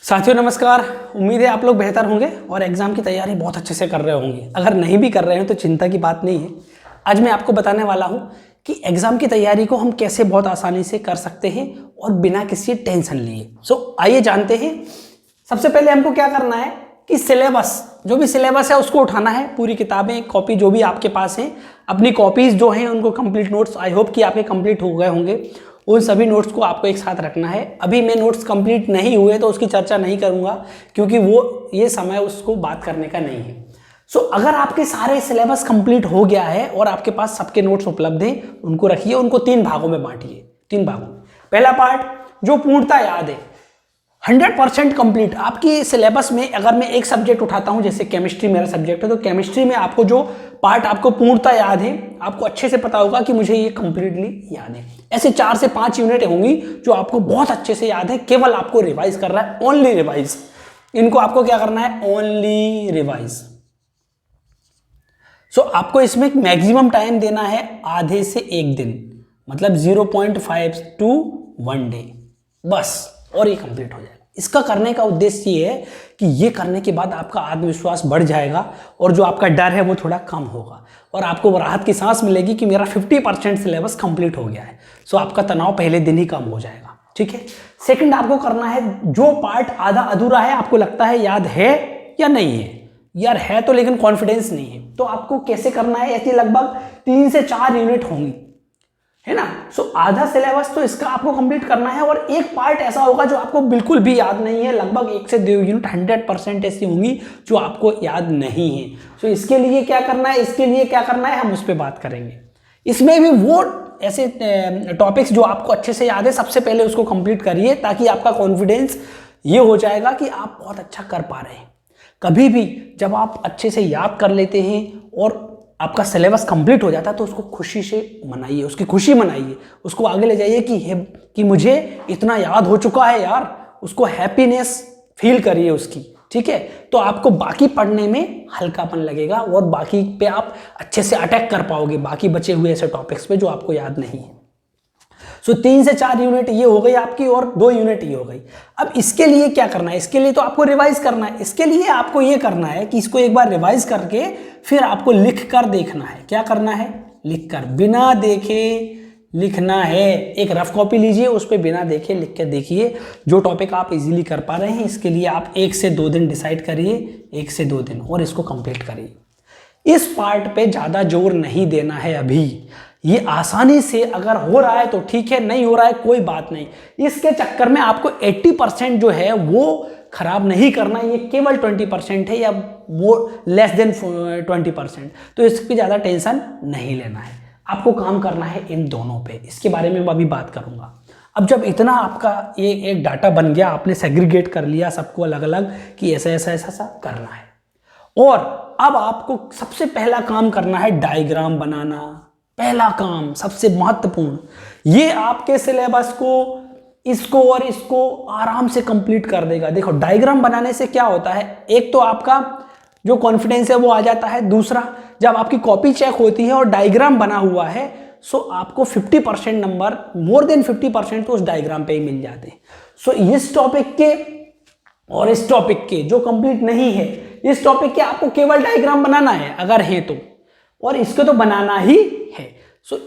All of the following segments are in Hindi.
साथियों नमस्कार। उम्मीद है आप लोग बेहतर होंगे और एग्ज़ाम की तैयारी बहुत अच्छे से कर रहे होंगे। अगर नहीं भी कर रहे हैं तो चिंता की बात नहीं है। आज मैं आपको बताने वाला हूं कि एग्ज़ाम की तैयारी को हम कैसे बहुत आसानी से कर सकते हैं और बिना किसी टेंशन लिए। आइए जानते हैं। सबसे पहले हमको क्या करना है कि सिलेबस, जो भी सिलेबस है उसको उठाना है। पूरी किताबें, कॉपी जो भी आपके पास हैं, अपनी कॉपीज़ जो हैं उनको कंप्लीट नोट्स, आई होप कि आपके कंप्लीट हो गए होंगे, उन सभी नोट्स को आपको एक साथ रखना है। अभी मैं नोट्स कंप्लीट नहीं हुए तो उसकी चर्चा नहीं करूंगा क्योंकि ये समय उसको बात करने का नहीं है। अगर आपके सारे सिलेबस कंप्लीट हो गया है और आपके पास सबके नोट्स उपलब्ध हैं, उनको रखिए, उनको 3 भागों में बांटिए। 3 भागों में पहला पार्ट जो पूर्णता याद है, 100% कंप्लीट आपकी सिलेबस में। अगर मैं एक सब्जेक्ट उठाता हूं, जैसे केमिस्ट्री मेरा सब्जेक्ट है, तो केमिस्ट्री में आपको जो पार्ट आपको पूर्णता याद है, आपको अच्छे से पता होगा कि मुझे ये कंप्लीटली याद है। ऐसे 4 से 5 यूनिट होंगी जो आपको बहुत अच्छे से याद है, केवल आपको रिवाइज कर रहा है, ओनली रिवाइज। इनको आपको क्या करना है? Only revise. आपको इसमें मैक्सिमम टाइम देना है आधे से 1 दिन, मतलब 0.5 to 1 डे बस, और ये कंप्लीट हो जाएगा। इसका करने का उद्देश्य ये है कि ये करने के बाद आपका आत्मविश्वास बढ़ जाएगा और जो आपका डर है वो थोड़ा कम होगा और आपको राहत की सांस मिलेगी कि मेरा 50% सिलेबस कंप्लीट हो गया है। आपका तनाव पहले दिन ही कम हो जाएगा। ठीक है। सेकंड, आपको करना है जो पार्ट आधा अधूरा है, आपको लगता है याद है या नहीं है, यार है तो लेकिन कॉन्फिडेंस नहीं है, तो आपको कैसे करना है? ऐसी लगभग 3 से 4 यूनिट होंगी, है ना। आधा सिलेबस तो इसका आपको कंप्लीट करना है और एक पार्ट ऐसा होगा जो आपको बिल्कुल भी याद नहीं है। लगभग 1 से 2 यूनिट 100% ऐसी होंगी जो आपको याद नहीं है। इसके लिए क्या करना है? हम उस पर बात करेंगे। इसमें भी वो ऐसे टॉपिक्स जो आपको अच्छे से याद है, सबसे पहले उसको कंप्लीट करिए ताकि आपका कॉन्फिडेंस ये हो जाएगा कि आप बहुत अच्छा कर पा रहे हैं। कभी भी जब आप अच्छे से याद कर लेते हैं और आपका सिलेबस कंप्लीट हो जाता है तो उसको खुशी से मनाइए, उसकी खुशी मनाइए, उसको आगे ले जाइए कि मुझे इतना याद हो चुका है यार, उसको हैप्पीनेस फील करिए उसकी। ठीक है। तो आपको बाकी पढ़ने में हल्कापन लगेगा और बाकी पे आप अच्छे से अटैक कर पाओगे, बाकी बचे हुए ऐसे टॉपिक्स पे जो आपको याद नहीं है। 3 से 4 यूनिट ये हो गई आपकी और 2 यूनिट ये हो गई। अब इसके लिए क्या करना है? इसके लिए तो आपको रिवाइज करना है। इसके लिए आपको ये करना है कि इसको एक बार रिवाइज करके फिर आपको लिख कर देखना है। क्या करना है? लिख कर, बिना देखे लिखना है। एक रफ कॉपी लीजिए, उस पर बिना देखे लिख के देखिए जो टॉपिक आप इजीली कर पा रहे हैं। इसके लिए आप 1 से 2 दिन डिसाइड करिए, 1 से 2 दिन, और इसको कंप्लीट करिए। इस पार्ट पे ज़्यादा जोर नहीं देना है अभी। ये आसानी से अगर हो रहा है तो ठीक है, नहीं हो रहा है कोई बात नहीं। इसके चक्कर में आपको 80% जो है वो खराब नहीं करना है। ये केवल 20% है या वो लेस देन 20%, तो इस पर ज़्यादा टेंशन नहीं लेना है। आपको काम करना है इन दोनों पे। इसके बारे में मैं अभी बात करूंगा। अब जब इतना आपका ये एक डाटा बन गया, आपने सेग्रीगेट कर लिया सबको अलग अलग कि ऐसा ऐसा ऐसा ऐसा करना है, और अब आपको सबसे पहला काम करना है डायग्राम बनाना। पहला काम, सबसे महत्वपूर्ण, ये आपके सिलेबस को, इसको और इसको आराम से कंप्लीट कर देगा। देखो, डायग्राम बनाने से क्या होता है? एक तो आपका जो कॉन्फिडेंस है वो आ जाता है। दूसरा, जब आपकी कॉपी चेक होती है और डायग्राम बना हुआ है, आपको 50% नंबर, मोर देन 50% तो उस डायग्राम पे ही मिल जाते हैं। इस टॉपिक के और इस टॉपिक के जो कंप्लीट नहीं है, इस टॉपिक के आपको केवल डायग्राम बनाना है अगर है तो, और इसको तो बनाना ही है।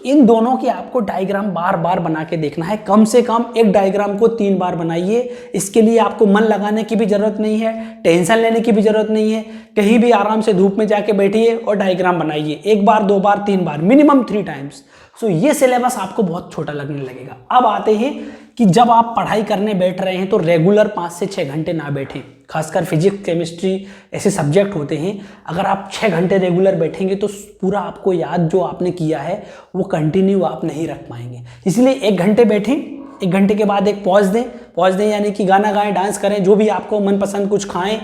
इन दोनों की आपको डायग्राम बार बार बना के देखना है। कम से कम एक डायग्राम को 3 बार बनाइए। इसके लिए आपको मन लगाने की भी जरूरत नहीं है, टेंशन लेने की भी जरूरत नहीं है। कहीं भी आराम से धूप में जाके बैठिए और डायग्राम बनाइए, 1 बार 2 बार 3 बार, मिनिमम 3 टाइम्स। ये सिलेबस आपको बहुत छोटा लगने लगेगा। अब आते हैं कि जब आप पढ़ाई करने बैठ रहे हैं तो रेगुलर 5 से 6 घंटे ना बैठें। खासकर फिजिक्स, केमिस्ट्री ऐसे सब्जेक्ट होते हैं, अगर आप 6 घंटे रेगुलर बैठेंगे तो पूरा आपको याद जो आपने किया है वो कंटिन्यू आप नहीं रख पाएंगे। इसलिए 1 घंटे बैठें, 1 घंटे के बाद एक पॉज दें, यानी कि गाना गाएं, डांस करें, जो भी आपको मनपसंद कुछ खाएं,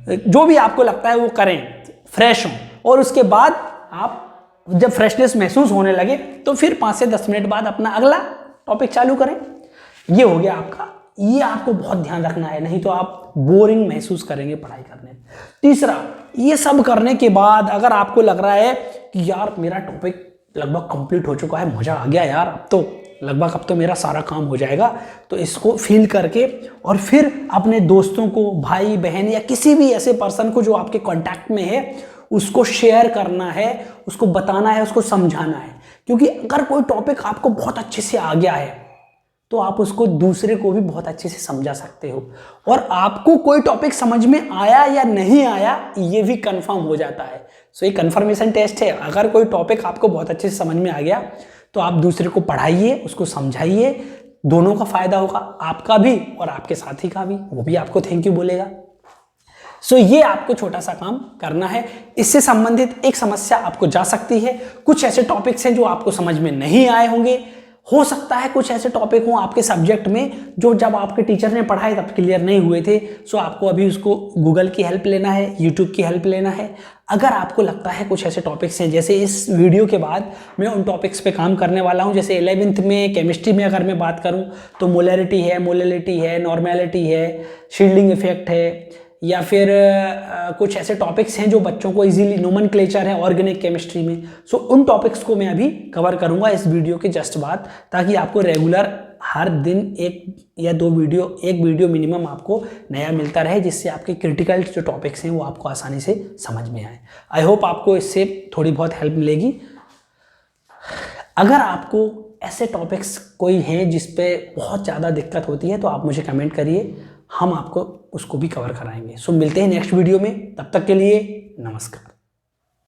जो भी आपको लगता है वो करें, फ्रेश हों। और उसके बाद आप जब फ्रेशनेस महसूस होने लगे तो फिर 5 से 10 मिनट बाद अपना अगला टॉपिक चालू करें। ये हो गया आपका। ये आपको बहुत ध्यान रखना है, नहीं तो आप बोरिंग महसूस करेंगे पढ़ाई करने में। तीसरा, ये सब करने के बाद अगर आपको लग रहा है कि यार मेरा टॉपिक लगभग कंप्लीट हो चुका है, मजा आ गया यार, अब तो लगभग अब तो मेरा सारा काम हो जाएगा। तो इसको फील करके और फिर अपने दोस्तों को, भाई बहन या किसी भी ऐसे पर्सन को जो आपके कांटेक्ट में है उसको शेयर करना है, उसको बताना है, उसको समझाना है। क्योंकि अगर कोई टॉपिक आपको बहुत अच्छे से आ गया है तो आप उसको दूसरे को भी बहुत अच्छे से समझा सकते हो। और आपको कोई टॉपिक समझ में आया या नहीं आया ये भी कंफर्म हो जाता है। सो ये कंफर्मेशन टेस्ट है। अगर कोई टॉपिक आपको बहुत अच्छे से समझ में आ गया तो आप दूसरे को पढ़ाइए, उसको समझाइए, दोनों का फायदा होगा, आपका भी और आपके साथी का भी, वो भी आपको थैंक यू बोलेगा। सो ये आपको छोटा सा काम करना है। इससे संबंधित एक समस्या आपको जा सकती है। कुछ ऐसे टॉपिक्स हैं जो आपको समझ में नहीं आए होंगे, हो सकता है कुछ ऐसे टॉपिक हों आपके सब्जेक्ट में जो जब आपके टीचर ने पढ़ाए तब क्लियर नहीं हुए थे। सो आपको अभी उसको गूगल की हेल्प लेना है, यूट्यूब की हेल्प लेना है। अगर आपको लगता है कुछ ऐसे टॉपिक्स हैं, जैसे इस वीडियो के बाद मैं उन टॉपिक्स पे काम करने वाला हूं, जैसे 11th में केमिस्ट्री में अगर मैं बात करूं तो मोलैरिटी है, मोलैलिटी है, नॉर्मेलिटी है, शील्डिंग इफेक्ट है, या फिर कुछ ऐसे टॉपिक्स हैं जो बच्चों को इजीली, नोमेनक्लेचर है ऑर्गेनिक केमिस्ट्री में। सो उन टॉपिक्स को मैं अभी कवर करूंगा इस वीडियो के जस्ट बाद, ताकि आपको रेगुलर हर दिन एक या दो वीडियो, एक वीडियो मिनिमम आपको नया मिलता रहे, जिससे आपके क्रिटिकल जो टॉपिक्स हैं वो आपको आसानी से समझ में आए। आई होप आपको इससे थोड़ी बहुत हेल्प मिलेगी। अगर आपको ऐसे टॉपिक्स कोई हैं जिस पे बहुत ज़्यादा दिक्कत होती है तो आप मुझे कमेंट करिए, हम आपको उसको भी कवर कराएंगे। सो मिलते हैं नेक्स्ट वीडियो में, तब तक के लिए नमस्कार।